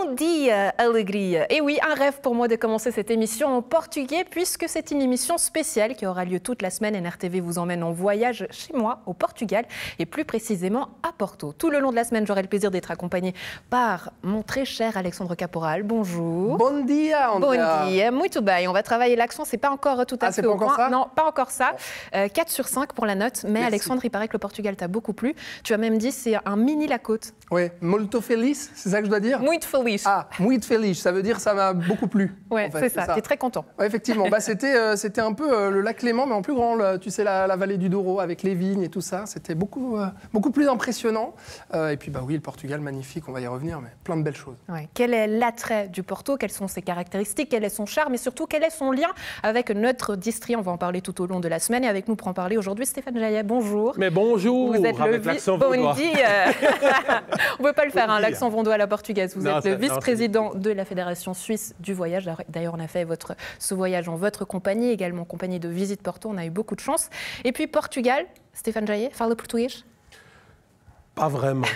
Bom dia, alegria. Et oui, un rêve pour moi de commencer cette émission en portugais puisque c'est une émission spéciale qui aura lieu toute la semaine. NRTV vous emmène en voyage chez moi au Portugal et plus précisément à Porto. Tout le long de la semaine, j'aurai le plaisir d'être accompagné par mon très cher Alexandre Caporal. Bonjour. Bon dia, Andrea. Bon dia, muito bem. On va travailler l'accent, c'est pas encore tout à fait au point. Ça non, pas encore ça. 4 sur 5 pour la note, mais Merci. Alexandre, il paraît que le Portugal t'a beaucoup plu. Tu as même dit c'est un mini la côte. Oui, molto feliz, c'est ça que je dois dire? Muito feliz. Ah, muito feliz, ça veut dire ça m'a beaucoup plu. Oui, en fait, c'est ça, tu es très content. Ouais, effectivement, c'était un peu le lac Léman, mais en plus grand, tu sais, la vallée du Douro avec les vignes et tout ça. C'était beaucoup plus impressionnant. Et puis, oui, le Portugal, magnifique, on va y revenir, mais plein de belles choses. Ouais. Quel est l'attrait du Porto? Quelles sont ses caractéristiques? Quel est son charme? Et surtout, quel est son lien avec notre district? On va en parler tout au long de la semaine. Et avec nous pour en parler aujourd'hui, Stéphane Jaillet. Bonjour. Mais bonjour, vous êtes avec l'accent vaudois. On ne peut pas le faire, hein, l'accent vaudois à la portugaise. Vous êtes le vice-président de la Fédération suisse du voyage. D'ailleurs, on a fait ce voyage en votre compagnie, également en compagnie de Visite Porto. On a eu beaucoup de chance. Et puis Portugal, Stéphane Jaillet, fala português? Pas vraiment.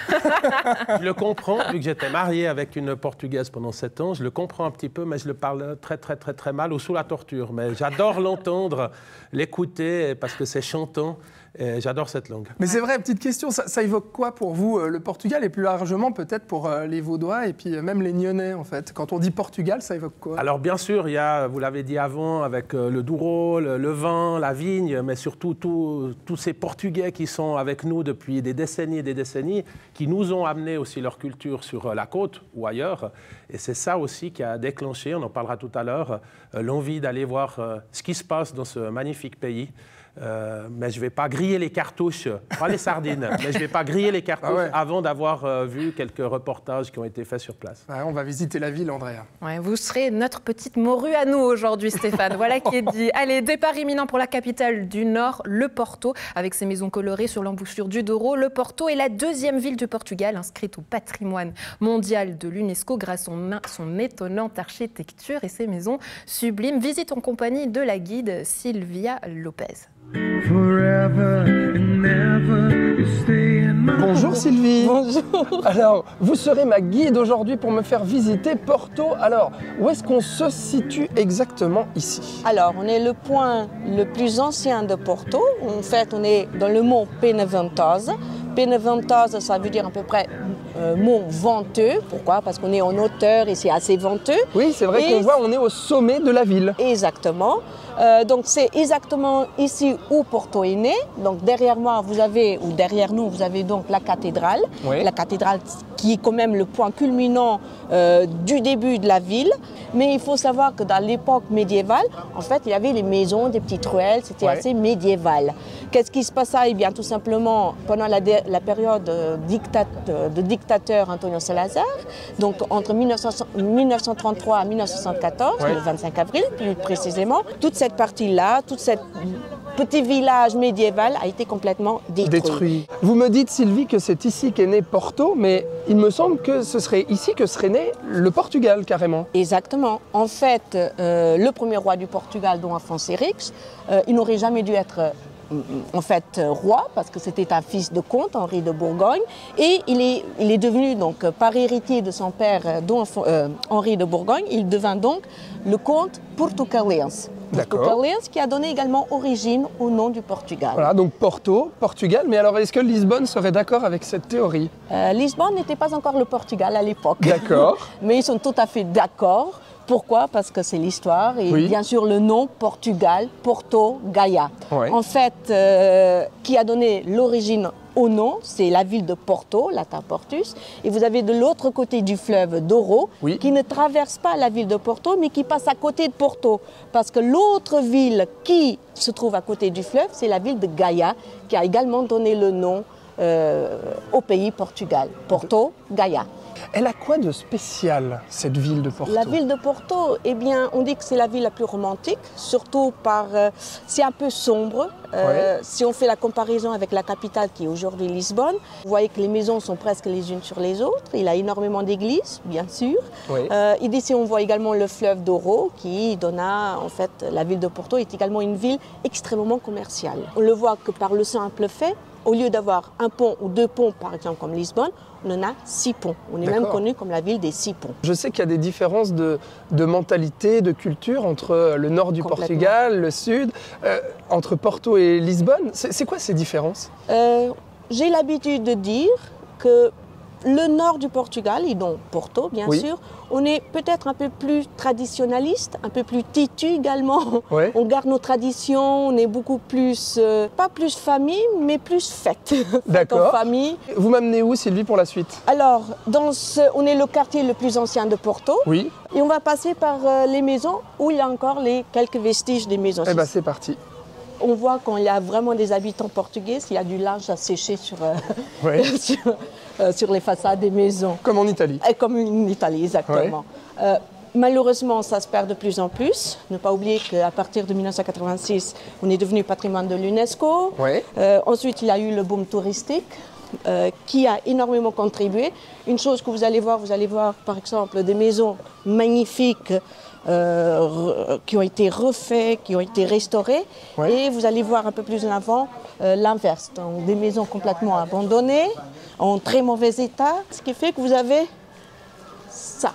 Je le comprends, vu que j'étais marié avec une Portugaise pendant 7 ans, je le comprends un petit peu, mais je le parle très mal ou sous la torture. Mais j'adore l'entendre, l'écouter, parce que c'est chantant. Et j'adore cette langue. Mais c'est vrai, petite question, ça évoque quoi pour vous, le Portugal, et plus largement peut-être pour les Vaudois et puis même les Nyonnais en fait? Quand on dit Portugal, ça évoque quoi? Alors bien sûr, il y a, vous l'avez dit avant, avec le Douro, le vin, la vigne, mais surtout tous ces Portugais qui sont avec nous depuis des décennies, qui nous ont amené aussi leur culture sur la côte ou ailleurs. Et c'est ça aussi qui a déclenché, on en parlera tout à l'heure, l'envie d'aller voir ce qui se passe dans ce magnifique pays. Mais je ne vais pas griller les cartouches, pas les sardines, mais je ne vais pas griller les cartouches avant d'avoir vu quelques reportages qui ont été faits sur place. Ouais, on va visiter la ville, Andrea. Ouais, vous serez notre petite morue à nous aujourd'hui, Stéphane. Voilà qui est dit. Allez, départ imminent pour la capitale du Nord, le Porto, avec ses maisons colorées sur l'embouchure du Douro. Le Porto est la deuxième ville du Portugal inscrite au patrimoine mondial de l'UNESCO grâce à son étonnante architecture et ses maisons sublimes. Visite en compagnie de la guide Sylvia Lopez. Bonjour Sylvie. Bonjour. Alors, vous serez ma guide aujourd'hui pour me faire visiter Porto. Alors, où est-ce qu'on se situe exactement ici? Alors, on est le point le plus ancien de Porto. En fait, on est dans le mont Penaventosa. Penaventosa, ça veut dire à peu près mont venteux. Pourquoi? Parce qu'on est en hauteur et c'est assez venteux. Oui, c'est vrai qu'on voit, on est au sommet de la ville. Exactement. Donc c'est exactement ici où Porto est né. Donc derrière moi, derrière nous, vous avez donc la cathédrale. Oui. La cathédrale qui est quand même le point culminant du début de la ville. Mais il faut savoir que dans l'époque médiévale, en fait, il y avait les maisons, des petites ruelles, c'était assez médiéval. Qu'est-ce qui se passait? Eh bien, tout simplement, pendant la période de dictateur Antonio Salazar, donc entre 1933 et 1974, le 25 avril plus précisément, toute cette partie-là, toute cette petit village médiéval a été complètement détruit. Vous me dites, Sylvie, que c'est ici qu'est né Porto, mais il me semble que ce serait ici que serait né le Portugal, carrément. Exactement. En fait, le premier roi du Portugal, Dom Afonso Henriques, il n'aurait jamais dû être roi, parce que c'était un fils de comte, Henri de Bourgogne, et il est devenu donc par héritier de son père Henri de Bourgogne, il devint donc le comte portucalense. Portucalense qui a donné également origine au nom du Portugal. Voilà, donc Porto, Portugal, mais alors est-ce que Lisbonne serait d'accord avec cette théorie? Lisbonne n'était pas encore le Portugal à l'époque. D'accord. Mais ils sont tout à fait d'accord. Pourquoi? Parce que c'est l'histoire et bien sûr le nom Portugal, Porto, Gaia. Oui. En fait, qui a donné l'origine au nom, c'est la ville de Porto, latin Portus, et vous avez de l'autre côté du fleuve Douro, qui ne traverse pas la ville de Porto, mais qui passe à côté de Porto, parce que l'autre ville qui se trouve à côté du fleuve, c'est la ville de Gaia, qui a également donné le nom au pays Portugal, Porto, Gaia. Elle a quoi de spécial, cette ville de Porto? La ville de Porto, eh bien, on dit que c'est la ville la plus romantique, surtout par... c'est un peu sombre. Si on fait la comparaison avec la capitale qui est aujourd'hui Lisbonne, vous voyez que les maisons sont presque les unes sur les autres. Il a énormément d'églises, bien sûr. Et d'ici, on voit également le fleuve Douro qui donne en fait, la ville de Porto est également une ville extrêmement commerciale. On le voit que par le simple fait au lieu d'avoir un pont ou 2 ponts, par exemple comme Lisbonne, on en a 6 ponts. On est même connu comme la ville des 6 ponts. Je sais qu'il y a des différences de mentalité, de culture entre le nord du Portugal, le sud, entre Porto et Lisbonne. C'est quoi ces différences? J'ai l'habitude de dire que le nord du Portugal, et donc Porto bien sûr, on est peut-être un peu plus traditionnaliste, un peu plus têtu également. Ouais. On garde nos traditions, on est beaucoup plus, pas plus famille, mais plus fête. D'accord. Famille. Vous m'amenez où, Sylvie, pour la suite? Alors, on est le quartier le plus ancien de Porto. Oui. Et on va passer par les maisons où il y a encore quelques vestiges des maisons. Eh bien, c'est parti. On voit quand il y a vraiment des habitants portugais, il y a du linge à sécher sur les façades des maisons. Comme en Italie. Et comme en Italie, exactement. Ouais. Malheureusement, ça se perd de plus en plus. Ne pas oublier qu'à partir de 1986, on est devenu patrimoine de l'UNESCO. Ouais. Ensuite, il y a eu le boom touristique qui a énormément contribué. Une chose que vous allez voir par exemple des maisons magnifiques qui ont été refaits, qui ont été restaurés. Ouais. Et vous allez voir un peu plus en avant l'inverse. Donc des maisons complètement abandonnées, en très mauvais état, ce qui fait que vous avez ça.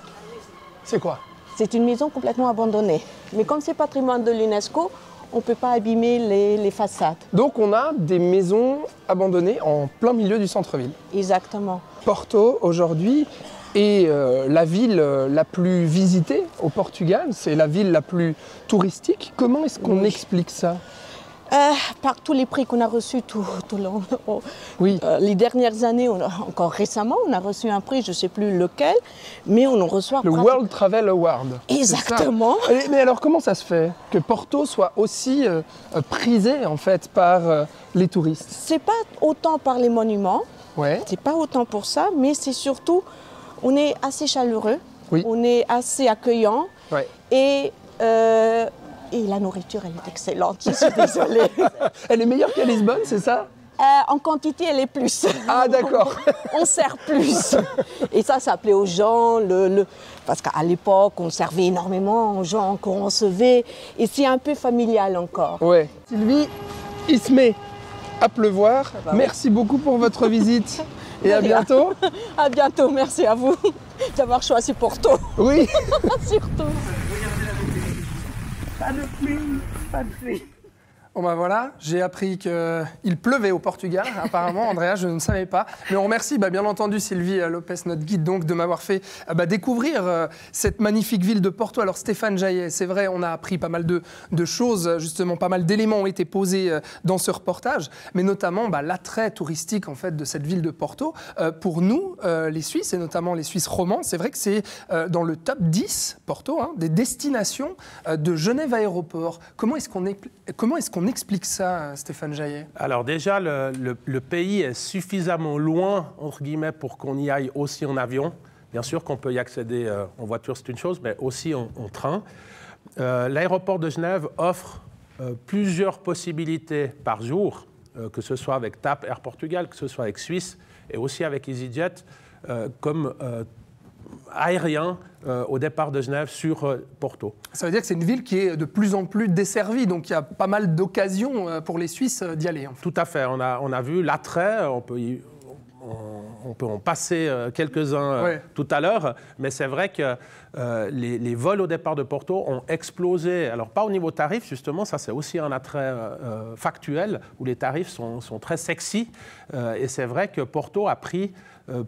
C'est quoi? C'est une maison complètement abandonnée. Mais comme c'est patrimoine de l'UNESCO, on ne peut pas abîmer les façades. Donc on a des maisons abandonnées en plein milieu du centre-ville. Exactement. Porto, aujourd'hui, est la ville la plus visitée au Portugal. C'est la ville la plus touristique. Comment est-ce qu'on explique ça? Par tous les prix qu'on a reçus tout le long. Oui. Les dernières années, encore récemment, on a reçu un prix, je ne sais plus lequel, mais on en reçoit... Le World Travel Award. Exactement. Mais alors, comment ça se fait que Porto soit aussi prisé, en fait, par les touristes? C'est pas autant par les monuments, c'est pas autant pour ça, mais c'est surtout, on est assez chaleureux, on est assez accueillant, et la nourriture, elle est excellente, je suis désolée. Elle est meilleure qu'à Lisbonne, c'est ça? En quantité, elle est plus. Ah, d'accord. On sert plus. Et ça plaît aux gens, parce qu'à l'époque, on servait énormément aux gens qu'on recevait. Et c'est un peu familial encore. Ouais. Sylvie, il se met à pleuvoir. Merci beaucoup pour votre visite. Et à bientôt. À bientôt, merci à vous d'avoir choisi Porto. Oui. Surtout. Pas de pluie, pas de pluie. Bon ben voilà, j'ai appris qu'il pleuvait au Portugal, apparemment, Andrea, je ne savais pas. Mais on remercie bien entendu Sylvie Lopez, notre guide, donc, de m'avoir fait découvrir cette magnifique ville de Porto. Alors Stéphane Jaillet, c'est vrai, on a appris pas mal de choses, justement, pas mal d'éléments ont été posés dans ce reportage, mais notamment l'attrait touristique en fait, de cette ville de Porto. Pour nous, les Suisses, et notamment les Suisses romands, c'est vrai que c'est dans le top 10, Porto, des destinations de Genève Aéroport. Comment est-ce qu'on explique ça, Stéphane Jaillet? Alors déjà, le pays est suffisamment loin, entre guillemets, pour qu'on y aille aussi en avion. Bien sûr qu'on peut y accéder en voiture, c'est une chose, mais aussi en train. L'aéroport de Genève offre plusieurs possibilités par jour, que ce soit avec TAP Air Portugal, que ce soit avec Suisse et aussi avec EasyJet, comme aérien au départ de Genève sur Porto. Ça veut dire que c'est une ville qui est de plus en plus desservie, donc il y a pas mal d'occasions pour les Suisses d'y aller. En fait. Tout à fait, on a vu l'attrait, on peut en passer quelques-uns tout à l'heure, mais c'est vrai que les vols au départ de Porto ont explosé. Alors pas au niveau tarif, justement, ça c'est aussi un attrait factuel, où les tarifs sont très sexy, et c'est vrai que Porto a pris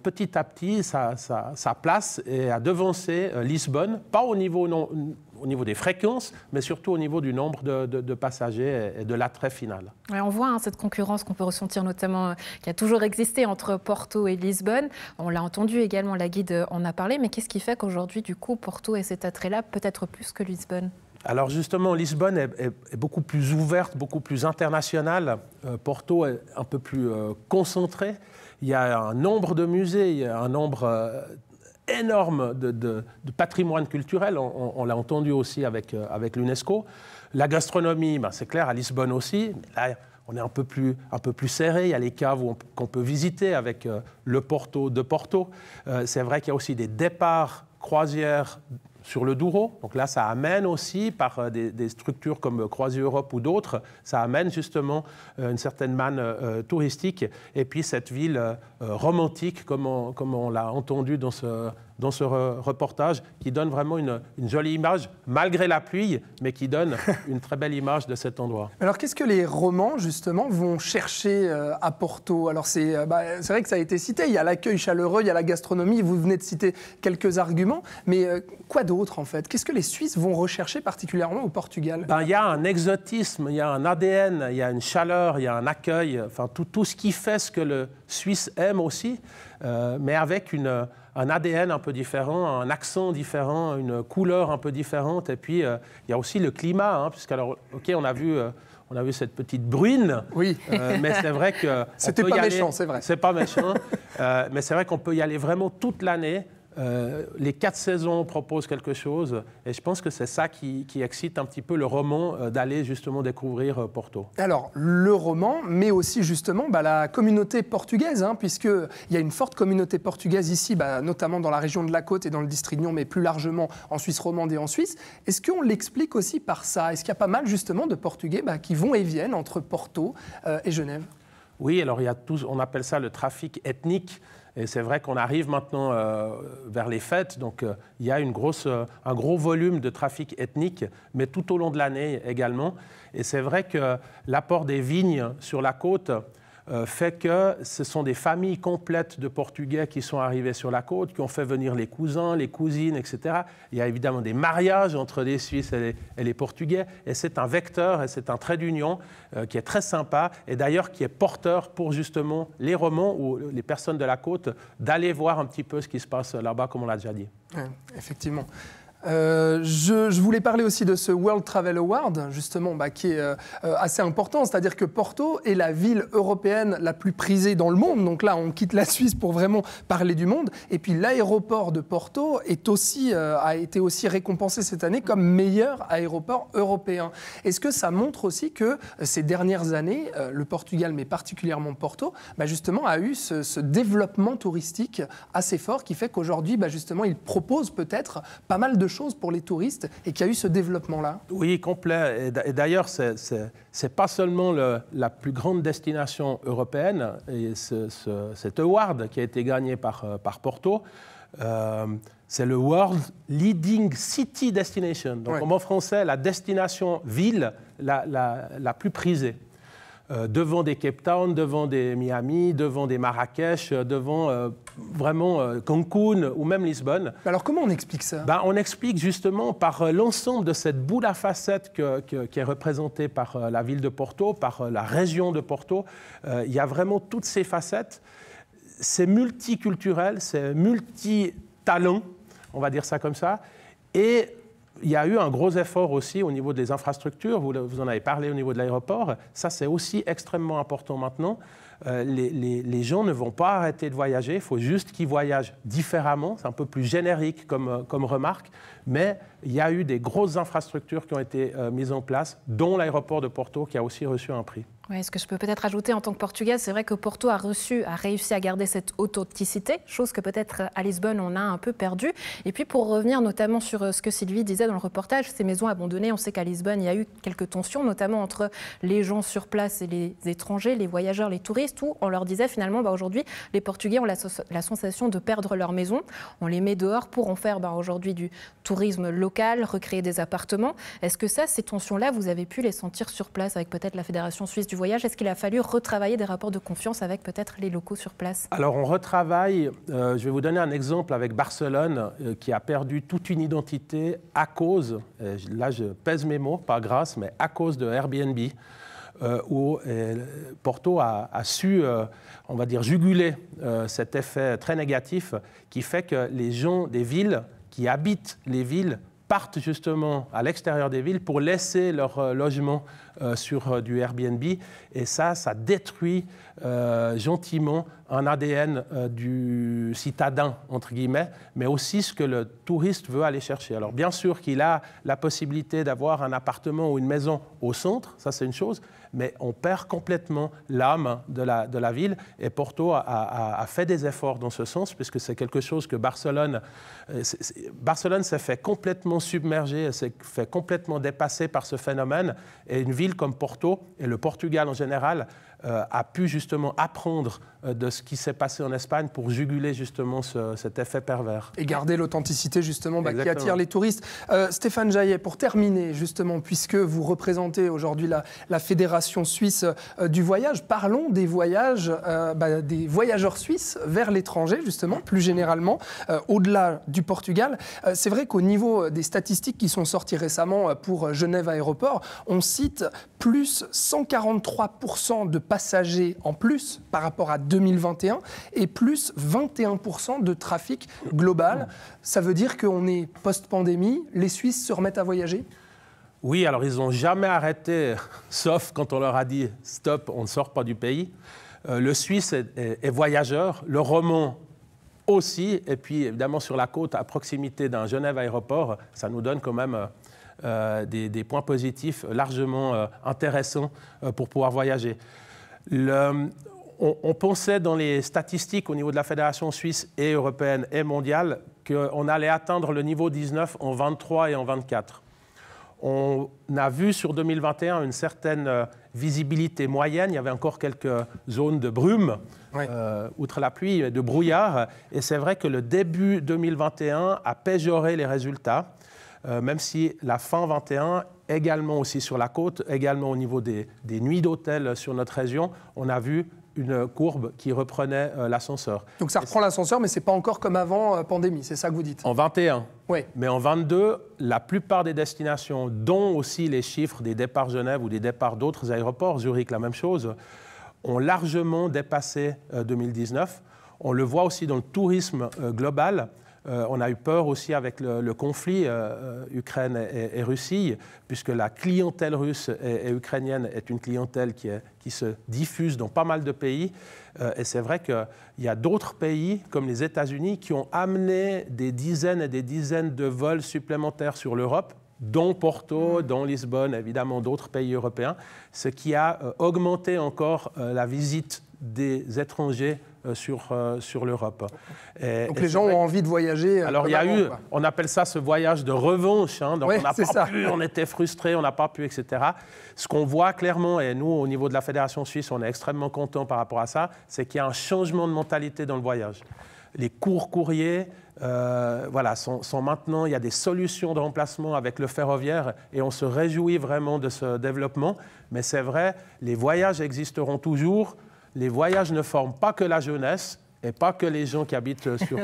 petit à petit sa place et a devancé Lisbonne, pas au niveau des fréquences, mais surtout au niveau du nombre de passagers et de l'attrait final. Ouais, on voit cette concurrence qu'on peut ressentir notamment, qui a toujours existé entre Porto et Lisbonne. On l'a entendu également, la guide en a parlé, mais qu'est-ce qui fait qu'aujourd'hui, du coup, Porto ait cet attrait-là, peut-être plus que Lisbonne? Alors justement, Lisbonne est beaucoup plus ouverte, beaucoup plus internationale. Porto est un peu plus concentré. Il y a un nombre de musées, il y a un nombre énorme de patrimoine culturel. On l'a entendu aussi avec l'UNESCO. La gastronomie, c'est clair, à Lisbonne aussi. Là, on est un peu plus serré. Il y a les caves qu'on peut visiter avec le Porto de Porto. C'est vrai qu'il y a aussi des départs croisières sur le Douro. Donc là, ça amène aussi, par des structures comme CroisiEurope ou d'autres, ça amène justement une certaine manne touristique. Et puis cette ville romantique, comme on l'a entendu dans ce reportage, qui donne vraiment une jolie image, malgré la pluie, mais qui donne une très belle image de cet endroit. Alors, qu'est-ce que les romans, justement, vont chercher à Porto? Alors, c'est vrai que ça a été cité, il y a l'accueil chaleureux, il y a la gastronomie, vous venez de citer quelques arguments, mais quoi d'autre, en fait? Qu'est-ce que les Suisses vont rechercher particulièrement au Portugal? Il y a un exotisme, il y a un ADN, il y a une chaleur, il y a un accueil, enfin, tout ce qui fait ce que le Suisse aime aussi, mais avec un ADN un peu différent, un accent différent, une couleur un peu différente. Et puis, il y a aussi le climat, puisqu'alors, OK, on a vu cette petite bruine, oui. Mais c'est vrai que... C'était pas méchant, c'est vrai. C'est pas méchant, mais c'est vrai qu'on peut y aller vraiment toute l'année. Les 4 saisons proposent quelque chose, et je pense que c'est ça qui excite un petit peu le roman, d'aller justement découvrir Porto. Alors, le roman, mais aussi justement la communauté portugaise, puisqu'il y a une forte communauté portugaise ici, notamment dans la région de la Côte et dans le district Nyon, mais plus largement en Suisse romande et en Suisse. Est-ce qu'on l'explique aussi par ça? Est-ce qu'il y a pas mal justement de Portugais qui vont et viennent entre Porto et Genève? Oui, alors il y a on appelle ça le trafic ethnique. Et c'est vrai qu'on arrive maintenant vers les fêtes, donc il y a un gros volume de trafic ethnique, mais tout au long de l'année également. Et c'est vrai que l'apport des vignes sur la côte fait que ce sont des familles complètes de Portugais qui sont arrivés sur la côte, qui ont fait venir les cousins, les cousines, etc. Il y a évidemment des mariages entre les Suisses et les Portugais, et c'est un vecteur et c'est un trait d'union qui est très sympa, et d'ailleurs qui est porteur pour justement les Romans ou les personnes de la côte d'aller voir un petit peu ce qui se passe là-bas, comme on l'a déjà dit. Ouais, effectivement. Je voulais parler aussi de ce World Travel Award, justement, qui est assez important. C'est-à-dire que Porto est la ville européenne la plus prisée dans le monde. Donc là, on quitte la Suisse pour vraiment parler du monde. Et puis l'aéroport de Porto a été aussi récompensé cette année comme meilleur aéroport européen. Est-ce que ça montre aussi que ces dernières années, le Portugal, mais particulièrement Porto, justement, a eu ce développement touristique assez fort qui fait qu'aujourd'hui, justement, il propose peut-être pas mal de choses pour les touristes et qu'il y a eu ce développement-là? Oui, complet. Et d'ailleurs, c'est pas seulement la plus grande destination européenne, et cet award qui a été gagné par Porto, c'est le World Leading City Destination. Donc, en français, la destination ville la plus prisée. Devant des Cape Town, devant des Miami, devant des Marrakech, devant vraiment Cancun ou même Lisbonne. Alors comment on explique ça? On explique justement par l'ensemble de cette boule à facettes qui est représentée par la ville de Porto, par la région de Porto. Il y a vraiment toutes ces facettes. C'est multiculturel, c'est multi-talent, on va dire ça comme ça. Et il y a eu un gros effort aussi au niveau des infrastructures, vous en avez parlé au niveau de l'aéroport, ça c'est aussi extrêmement important maintenant. Les gens ne vont pas arrêter de voyager, il faut juste qu'ils voyagent différemment, c'est un peu plus générique comme remarque, mais il y a eu des grosses infrastructures qui ont été mises en place, dont l'aéroport de Porto qui a aussi reçu un prix. Oui, ce que je peux peut-être ajouter en tant que Portugaise, c'est vrai que Porto a réussi à garder cette authenticité, chose que peut-être à Lisbonne on a un peu perdue. Et puis pour revenir notamment sur ce que Sylvie disait dans le reportage, ces maisons abandonnées, on sait qu'à Lisbonne il y a eu quelques tensions, notamment entre les gens sur place et les étrangers, les voyageurs, les touristes, où on leur disait finalement aujourd'hui les Portugais ont la sensation de perdre leur maison, on les met dehors pour en faire aujourd'hui du tourisme local, recréer des appartements. Est-ce que ces tensions-là, vous avez pu les sentir sur place avec peut-être la Fédération suisse du voyage? Est-ce qu'il a fallu retravailler des rapports de confiance avec peut-être les locaux sur place? Alors on retravaille, je vais vous donner un exemple avec Barcelone qui a perdu toute une identité à cause, là je pèse mes mots, pas grâce, mais à cause de Airbnb, où Porto a su, on va dire, juguler cet effet très négatif qui fait que les gens des villes qui habitent les villes partent justement à l'extérieur des villes pour laisser leur logement sur du Airbnb. Et ça détruit gentiment un ADN du citadin, entre guillemets, mais aussi ce que le touriste veut aller chercher. Alors bien sûr qu'il a la possibilité d'avoir un appartement ou une maison au centre, ça c'est une chose, mais on perd complètement l'âme de la ville. Et Porto a fait des efforts dans ce sens, puisque c'est quelque chose que Barcelone s'est fait complètement submerger, s'est fait complètement dépasser par ce phénomène. Et une ville comme Porto, et le Portugal en général, a pu justement apprendre de ce qui s'est passé en Espagne pour juguler justement cet effet pervers. Et garder l'authenticité justement qui attire les touristes. Stéphane Jaillet, pour terminer justement, puisque vous représentez aujourd'hui la Fédération suisse du voyage, parlons des voyages, des voyageurs suisses vers l'étranger justement, plus généralement, au-delà du Portugal. C'est vrai qu'au niveau des statistiques qui sont sorties récemment pour Genève Aéroport, on cite plus 143% de passagers en plus par rapport à 2021 et plus 21% de trafic global. Ça veut dire qu'on est post-pandémie, les Suisses se remettent à voyager ? Oui, alors ils n'ont jamais arrêté, sauf quand on leur a dit « stop, on ne sort pas du pays ». Le Suisse est voyageur, le Romand aussi, et puis évidemment sur la côte, à proximité d'un Genève Aéroport, ça nous donne quand même des points positifs largement intéressants pour pouvoir voyager. On pensait dans les statistiques au niveau de la Fédération suisse et européenne et mondiale qu'on allait atteindre le niveau 19 en 23 et en 24. On a vu sur 2021 une certaine visibilité moyenne. Il y avait encore quelques zones de brume, outre la pluie, de brouillard. Et c'est vrai que le début 2021 a péjoré les résultats, même si la fin 21, également aussi sur la côte, également au niveau des nuits d'hôtel sur notre région, on a vu une courbe qui reprenait l'ascenseur. Donc ça reprend l'ascenseur, mais ce n'est pas encore comme avant pandémie, c'est ça que vous dites? En 21, oui. Mais en 22, la plupart des destinations, dont aussi les chiffres des départs Genève ou des départs d'autres aéroports, Zurich la même chose, ont largement dépassé 2019. On le voit aussi dans le tourisme global. On a eu peur aussi avec le conflit Ukraine et Russie, puisque la clientèle russe et ukrainienne est une clientèle qui se diffuse dans pas mal de pays. Et c'est vrai qu'il y a d'autres pays, comme les États-Unis, qui ont amené des dizaines et des dizaines de vols supplémentaires sur l'Europe, dont Porto, dont Lisbonne, évidemment d'autres pays européens, ce qui a augmenté encore la visite des étrangers sur l'Europe. Donc les gens ont envie de voyager. Alors il y a eu, on appelle ça ce voyage de revanche, hein, donc ouais, on n'a pas pu, on était frustrés, on n'a pas pu, etc. Ce qu'on voit clairement, et nous au niveau de la Fédération suisse, on est extrêmement contents par rapport à ça, c'est qu'il y a un changement de mentalité dans le voyage. Les courts courriers sont maintenant, il y a des solutions de remplacement avec le ferroviaire et on se réjouit vraiment de ce développement. Mais c'est vrai, les voyages existeront toujours. Les voyages ne forment pas que la jeunesse et pas que les gens qui habitent sur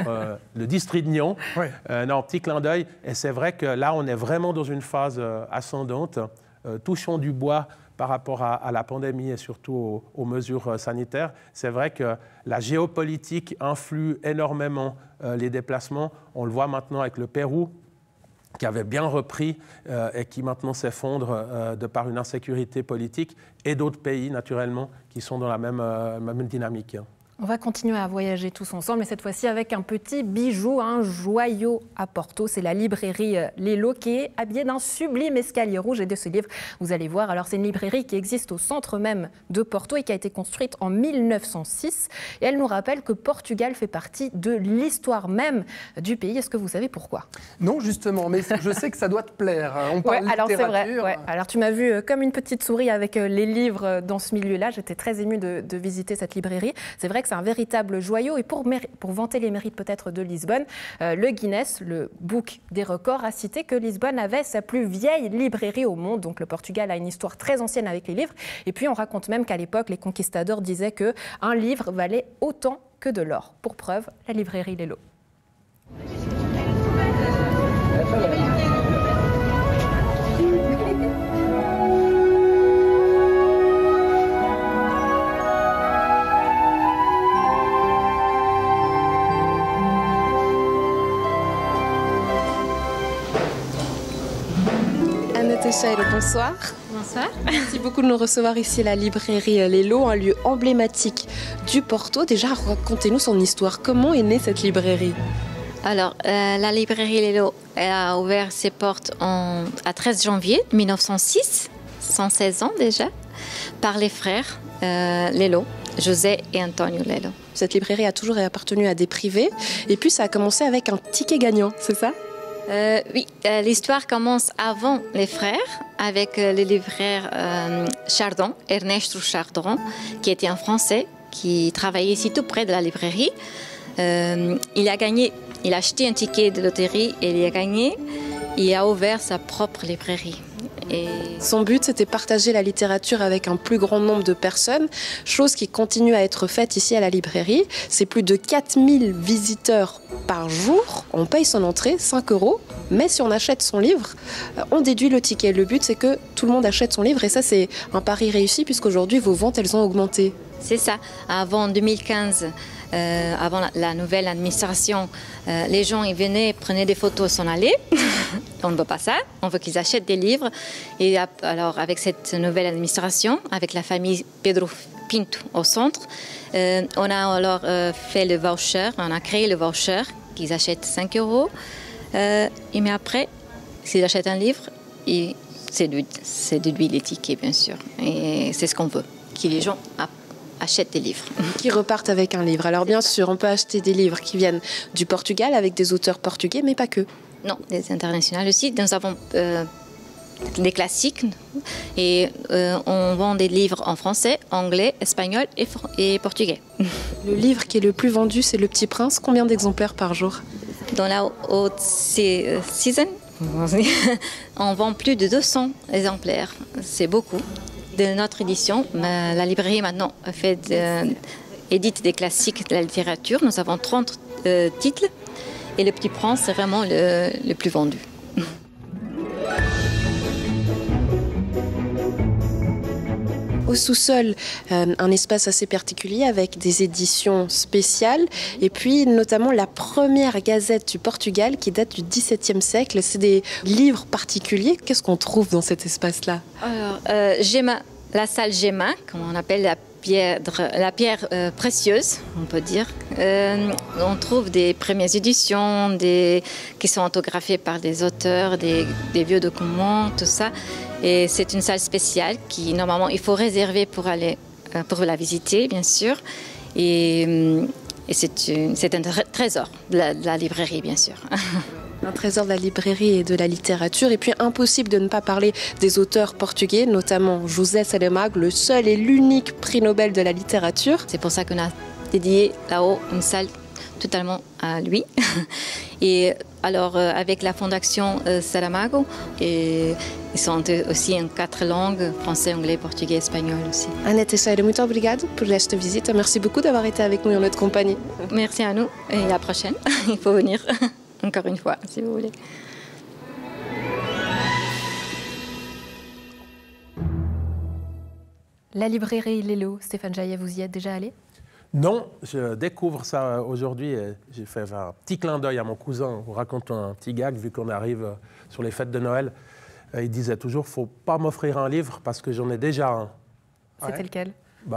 le district de Nyon. Oui. Non, petit clin d'œil. Et c'est vrai que là, on est vraiment dans une phase ascendante. Touchons du bois par rapport à la pandémie et surtout aux mesures sanitaires. C'est vrai que la géopolitique influe énormément les déplacements. On le voit maintenant avec le Pérou, qui avait bien repris et qui maintenant s'effondre de par une insécurité politique, et d'autres pays, naturellement, qui sont dans la même dynamique. On va continuer à voyager tous ensemble, mais cette fois-ci avec un petit bijou, un joyau à Porto. C'est la librairie Lelo qui est habillée d'un sublime escalier rouge. Et de ce livre, vous allez voir, alors c'est une librairie qui existe au centre même de Porto et qui a été construite en 1906. Et elle nous rappelle que Portugal fait partie de l'histoire même du pays. Est-ce que vous savez pourquoi? Non, justement, mais je sais que ça doit te plaire. On parle alors littérature. C'est vrai. Ouais. Alors tu m'as vu comme une petite souris avec les livres dans ce milieu-là. J'étais très émue de visiter cette librairie. C'est vrai que c'est un véritable joyau et pour vanter les mérites peut-être de Lisbonne, le Guinness, le book des records, a cité que Lisbonne avait sa plus vieille librairie au monde. Donc le Portugal a une histoire très ancienne avec les livres. Et puis on raconte même qu'à l'époque, les conquistadors disaient qu'un livre valait autant que de l'or. Pour preuve, la librairie Lelo. Ana Teixeira, bonsoir. Bonsoir. Merci beaucoup de nous recevoir ici à la librairie Lelo, un lieu emblématique du Porto. Déjà, racontez-nous son histoire. Comment est née cette librairie? Alors, la librairie Lelo a ouvert ses portes à 13 janvier 1906, 116 ans déjà, par les frères Lelo, José et Antonio Lelo. Cette librairie a toujours appartenu à des privés et puis ça a commencé avec un ticket gagnant, c'est ça? Oui, l'histoire commence avant les frères, avec le libraire Chardon, Ernesto Chardon, qui était un Français qui travaillait ici tout près de la librairie. Il a acheté un ticket de loterie et il a gagné. Il a ouvert sa propre librairie. Et son but, c'était partager la littérature avec un plus grand nombre de personnes, chose qui continue à être faite ici à la librairie. C'est plus de 4000 visiteurs par jour. On paye son entrée, 5 €, mais si on achète son livre, on déduit le ticket. Le but, c'est que tout le monde achète son livre et ça, c'est un pari réussi puisqu'aujourd'hui, vos ventes, elles ont augmenté. C'est ça. Avant 2015, avant la nouvelle administration, les gens ils venaient, prenaient des photos, s'en allaient. On ne veut pas ça. On veut qu'ils achètent des livres. Et alors, avec cette nouvelle administration, avec la famille Pedro Pinto au centre, on a alors fait le voucher. On a créé le voucher qu'ils achètent 5 €. Et mais après, s'ils achètent un livre, c'est déduit les tickets, bien sûr. Et c'est ce qu'on veut, que les gens achètent des livres. Qui repartent avec un livre. Alors bien sûr, on peut acheter des livres qui viennent du Portugal avec des auteurs portugais, mais pas que. Non, des internationales aussi. Nous avons des classiques et on vend des livres en français, anglais, espagnol et portugais. Le livre qui est le plus vendu, c'est Le Petit Prince. Combien d'exemplaires par jour? Dans la haute season, on vend plus de 200 exemplaires. C'est beaucoup. De notre édition, la librairie maintenant édite des classiques de la littérature. Nous avons 30 titres et Le Petit Prince, c'est vraiment le plus vendu. Au sous-sol, un espace assez particulier avec des éditions spéciales et puis notamment la première gazette du Portugal qui date du XVIIe siècle. C'est des livres particuliers. Qu'est-ce qu'on trouve dans cet espace-là? Alors, Gemma, la salle Gemma, comme on appelle la pierre précieuse, on peut dire. On trouve des premières éditions qui sont autographiées par des auteurs, des vieux documents, tout ça. Et c'est une salle spéciale qui, normalement, il faut réserver pour la visiter, bien sûr. Et c'est un trésor de la librairie, bien sûr. Un trésor de la librairie et de la littérature. Et puis, impossible de ne pas parler des auteurs portugais, notamment José Saramago, le seul et l'unique prix Nobel de la littérature. C'est pour ça qu'on a dédié là-haut une salle totalement à lui. Et alors, avec la fondation Saramago, ils sont aussi en 4 langues, français, anglais, portugais, espagnol aussi. Anna Teixeira, muito obrigado por esta visita. Merci beaucoup d'avoir été avec nous en notre compagnie. Merci à nous et à la prochaine. Il faut venir encore une fois, si vous voulez. La librairie Lelo, Stéphane Jaillet, vous y êtes déjà allé? Non, je découvre ça aujourd'hui. J'ai fait un petit clin d'œil à mon cousin en vous racontant un petit gag, vu qu'on arrive sur les fêtes de Noël. Il disait toujours, faut pas m'offrir un livre parce que j'en ai déjà un. C'était lequel?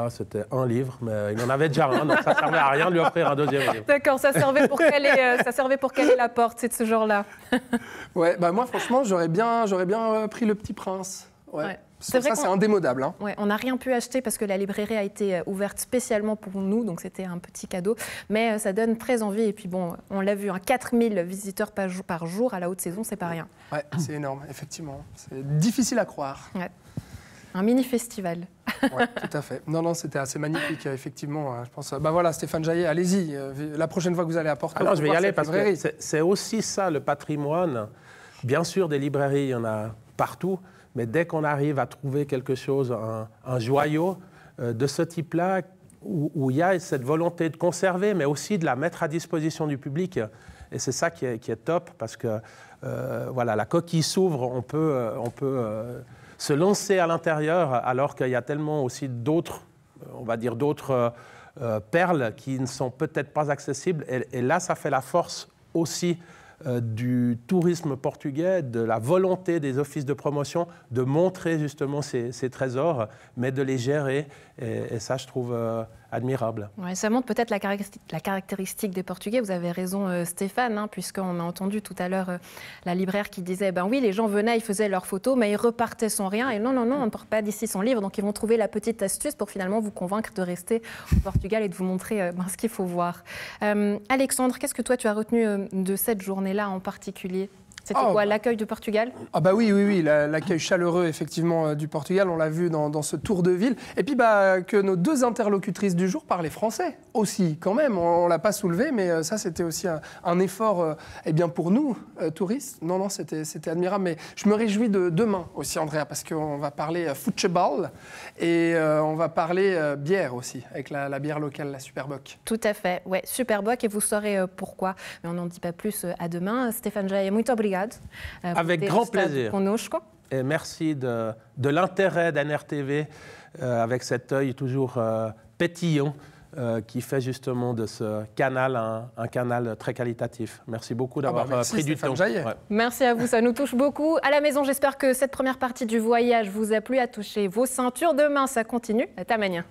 C'était un livre, mais il en avait déjà un, donc ça ne servait à rien de lui offrir un deuxième livre. D'accord, ça servait pour caler la porte, c'est de ce genre-là. Ouais, moi franchement, j'aurais bien pris Le Petit Prince. Ouais. C'est vrai, c'est indémodable. Hein. Ouais, on n'a rien pu acheter parce que la librairie a été ouverte spécialement pour nous, donc c'était un petit cadeau. Mais ça donne très envie. Et puis bon, on l'a vu, 4000 visiteurs par jour à la haute saison, c'est pas rien. Ouais, c'est énorme, effectivement. C'est difficile à croire. Ouais. Un mini-festival. Oui, tout à fait. Non, c'était assez magnifique, effectivement. Je pense. Voilà, Stéphane Jaillet, allez-y. La prochaine fois que vous allez à Porto. Alors, je vais y aller parce que c'est aussi ça, le patrimoine. Bien sûr, des librairies, il y en a partout. Mais dès qu'on arrive à trouver quelque chose, un joyau de ce type-là, où il y a cette volonté de conserver, mais aussi de la mettre à disposition du public. Et c'est ça qui est top, parce que voilà, la coquille s'ouvre, on peut se lancer à l'intérieur, alors qu'il y a tellement aussi d'autres, on va dire d'autres perles qui ne sont peut-être pas accessibles. Et là, ça fait la force aussi du tourisme portugais, de la volonté des offices de promotion de montrer justement ces trésors, mais de les gérer. Et ça, je trouve admirable. Ouais, ça montre peut-être la caractéristique des Portugais. Vous avez raison, Stéphane, hein, puisqu'on a entendu tout à l'heure la libraire qui disait ben oui, les gens venaient, ils faisaient leurs photos, mais ils repartaient sans rien. Et non, on ne porte pas d'ici son livre. Donc, ils vont trouver la petite astuce pour finalement vous convaincre de rester au Portugal et de vous montrer ce qu'il faut voir. Alexandre, qu'est-ce que toi, tu as retenu de cette journée-là en particulier ? C'était quoi, l'accueil du Portugal ? Ah bah oui, l'accueil chaleureux effectivement du Portugal, on l'a vu dans ce tour de ville. Et puis que nos deux interlocutrices du jour parlaient français aussi, quand même. On l'a pas soulevé, mais ça c'était aussi un effort pour nous, touristes. Non, c'était admirable. Mais je me réjouis de demain aussi, Andrea, parce qu'on va parler football et on va parler bière aussi, avec la bière locale, la Superboc. Tout à fait, ouais, Superboc, et vous saurez pourquoi. Mais on n'en dit pas plus à demain. Stéphane Jaillet, muito obrigado. Avec grand plaisir. Et merci de l'intérêt d'NRTV avec cet œil toujours pétillant qui fait justement de ce canal un canal très qualitatif. Merci beaucoup d'avoir pris du temps. Ouais. Merci à vous, ça nous touche beaucoup. À la maison, j'espère que cette première partie du voyage vous a plu, à toucher vos ceintures. Demain, ça continue. À ta manière.